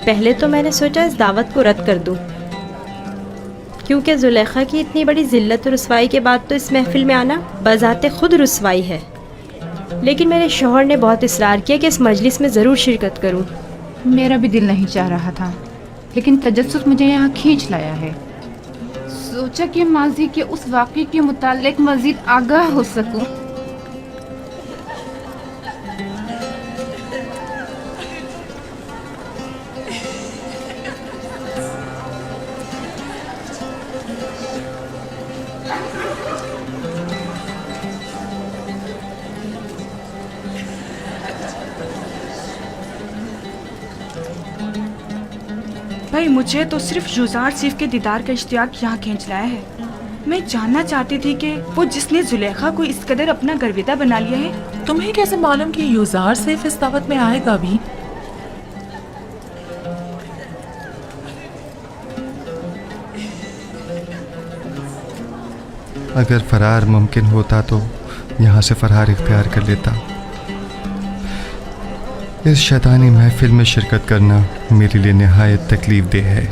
पहले तो मैंने सोचा इस दावत को रद्द कर दूं, क्योंकि जुलेखा की इतनी बड़ी जिल्लत और रुसवाई के बाद तो इस महफिल में आना बज़ाते खुद रुसवाई है। लेकिन मेरे शौहर ने बहुत इसरार किया कि इस मजलिस में ज़रूर शिरकत करूं। मेरा भी दिल नहीं चाह रहा था, लेकिन तजस्सुस मुझे यहाँ खींच लाया है। सोचा कि माजी के उस वाक़े के मुताल्लिक मज़ीद आगाह हो सकूं। भाई, मुझे तो सिर्फ युज़ार सीफ के दीदार का इश्तियाक यहाँ खींच लाया है। मैं जानना चाहती थी कि वो जिसने जुलेखा को इस कदर अपना गर्विदा बना लिया है। तुम्हें कैसे मालूम कि युज़ार सिर्फ इस दावत में आएगा भी? अगर फरार मुमकिन होता तो यहाँ से फरार इख्तियार कर लेता। इस शैतानी महफिल में शिरकत करना मेरे लिए निहायत तकलीफ देह है।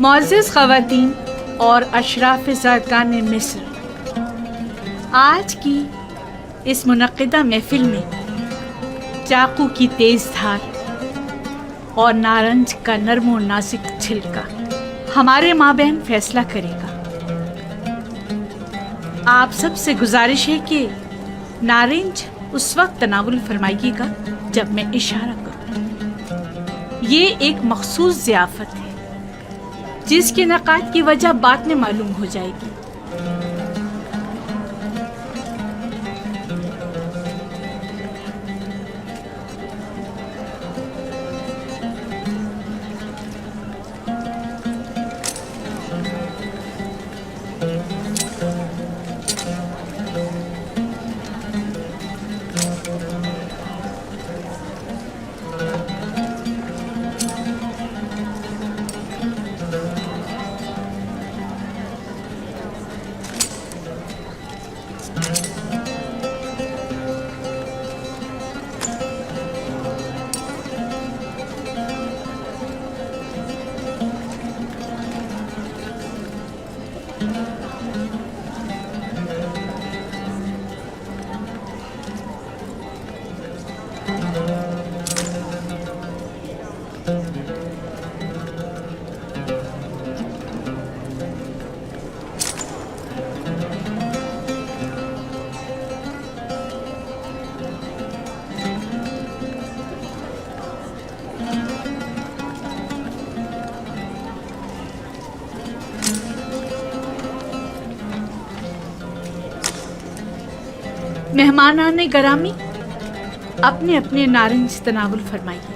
मुअज़्ज़िज़ ख़वातीन और अशराफ़ ज़ारकान मिस्र, आज की इस मुनक़्क़िदा महफिल में चाकू की तेज़ धार और नारंज का नर्म और नाजुक छिलका हमारे माबैन फैसला करेगा। आप सबसे गुजारिश है कि नारंज उस वक्त तनावुल फरमाइएगा जब मैं इशारा करूं। ये एक मखसूस ज़ियाफ़त है जिसके नक़ात की वजह बाद में मालूम हो जाएगी। मेहमानाने गरामी, अपने अपने नारंज तनावुल फरमाइए।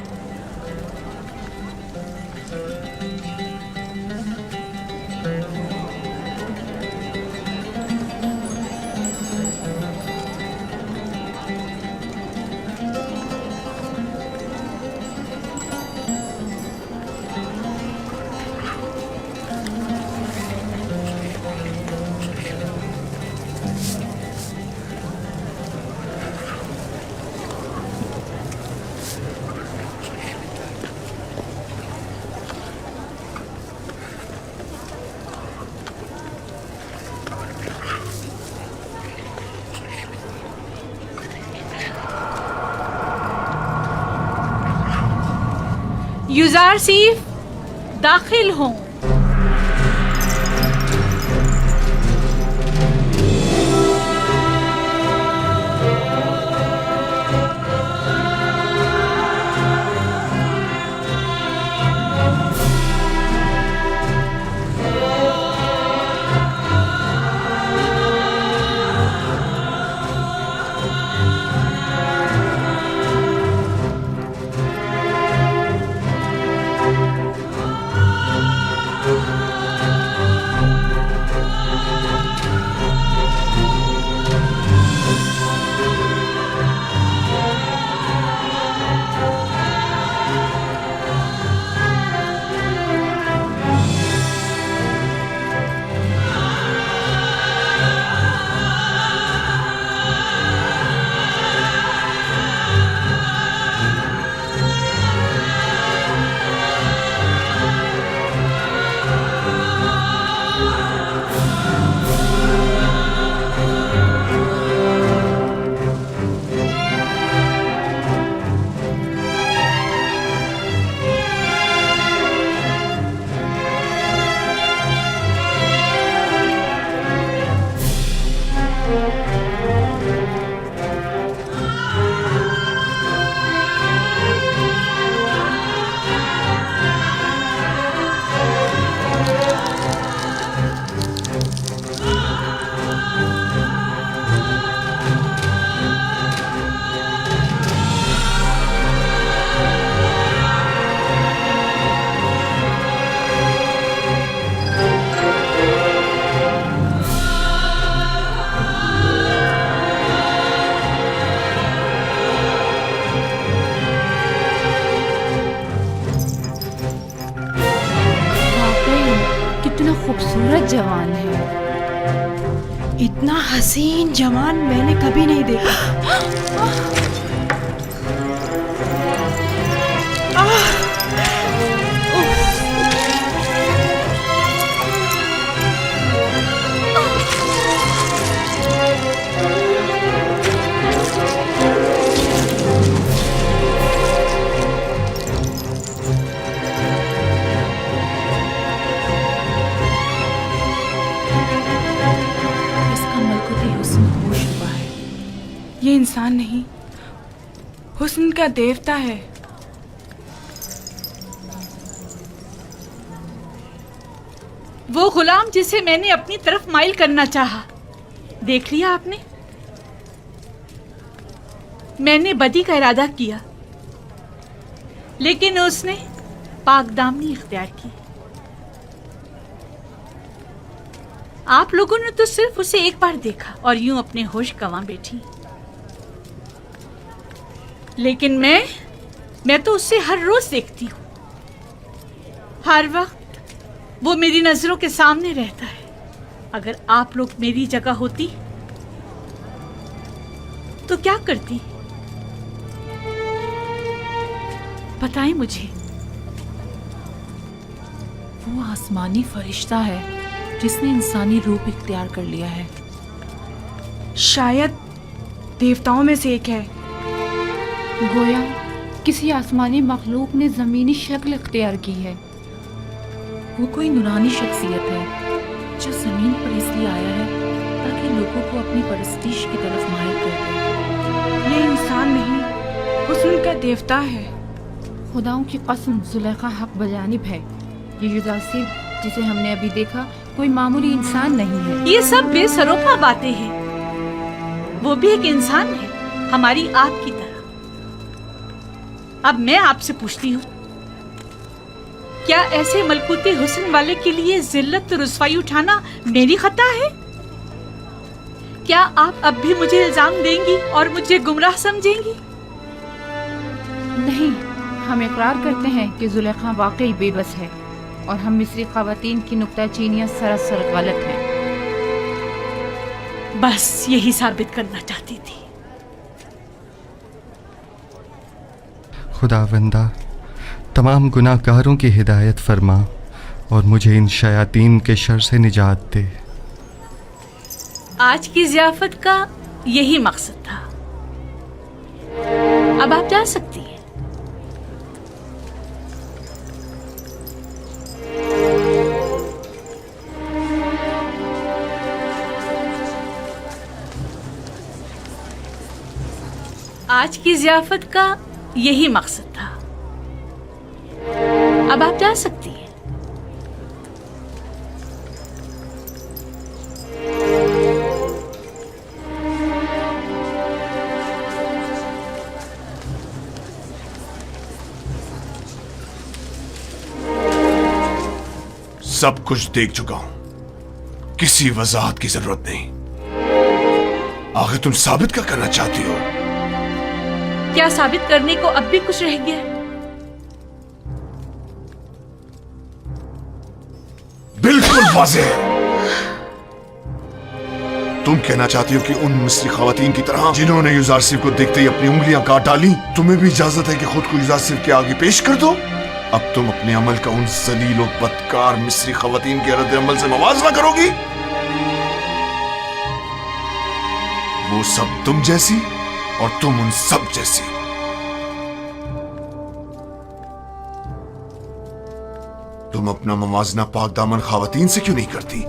युज़ार सीफ दाखिल हों। जवान है। इतना हसीन जवान मैंने कभी नहीं देखा। इसका मलकुती हुस्न होश हुआ है। ये इंसान नहीं, हुस्न का देवता है। वो गुलाम जिसे मैंने अपनी तरफ माइल करना चाहा, देख लिया आपने? मैंने बदी का इरादा किया, लेकिन उसने पाकदामनी इख्तियार की। आप लोगों ने तो सिर्फ उसे एक बार देखा और यूं अपने होश गंवा बैठी, लेकिन मैं तो उसे हर रोज देखती हूँ। हर वक्त वो मेरी नजरों के सामने रहता है। अगर आप लोग मेरी जगह होती तो क्या करती, बताएं मुझे। वो आसमानी फरिश्ता है जिसने इंसानी रूप इख्तियार कर लिया है। शायद देवताओं में से एक है। गोया किसी आसमानी मखलूक ने ज़मीनी शक्ल इख्तियार की है। वो कोई नूरानी शख्सियत है जो जमीन पर इसलिए आया है ताकि लोगों को अपनी परस्तिश की तरफ माहिर कर दे। ये इंसान नहीं, हुस्न का देवता है। खुदाओं की कसम, जुलेखा हक बजानिब है। ये युदासिफ जिसे हमने अभी देखा कोई मामूली इंसान नहीं है। ये सब बेसरोपा बातें हैं। वो भी एक इंसान है, हमारी आपकी तरह। अब मैं आपसे पूछती हूँ, क्या ऐसे मलकूती हुस्न वाले के लिए जिल्लत रुस्वाई उठाना मेरी खता है? क्या आप अब भी मुझे इल्जाम देंगी और मुझे गुमराह समझेंगी? नहीं, हम इकरार करते हैं कि जुलेखा वाकई बेबस है और हम मिस्री ख़वातीन की नुक्ताचीनियाँ सरासर गलत हैं। बस यही साबित करना चाहती थी। खुदावंदा, तमाम गुनाहगारों की हिदायत फरमा और मुझे इन शयातीन के शर से निजात दे। आज की ज़ियाफत का यही मकसद था। अब आप जा सकती हैं। आज की ज़ियाफत का यही मकसद था। अब आप जा सकती हैं। सब कुछ देख चुका हूं, किसी वजाहत की जरूरत नहीं। आखिर तुम साबित क्या करना चाहती हो? क्या साबित करने को अब भी कुछ रह गया है? बिल्कुल वाज़ेह है। तुम कहना चाहती हो कि उन मिस्री खवातीन की तरह जिन्होंने युजारसिफ को देखते ही अपनी उंगलियां काट डाली, तुम्हें भी इजाजत है कि खुद को युजारसिफ के आगे पेश कर दो? अब तुम अपने अमल का उन जलील और बदकार मिस्री खवातीन के रद्द अमल से मवाजना करोगी? वो सब तुम जैसी और तुम उन सब जैसी। तुम अपना मवाजना पाक दामन खवातीन से क्यों नहीं करती?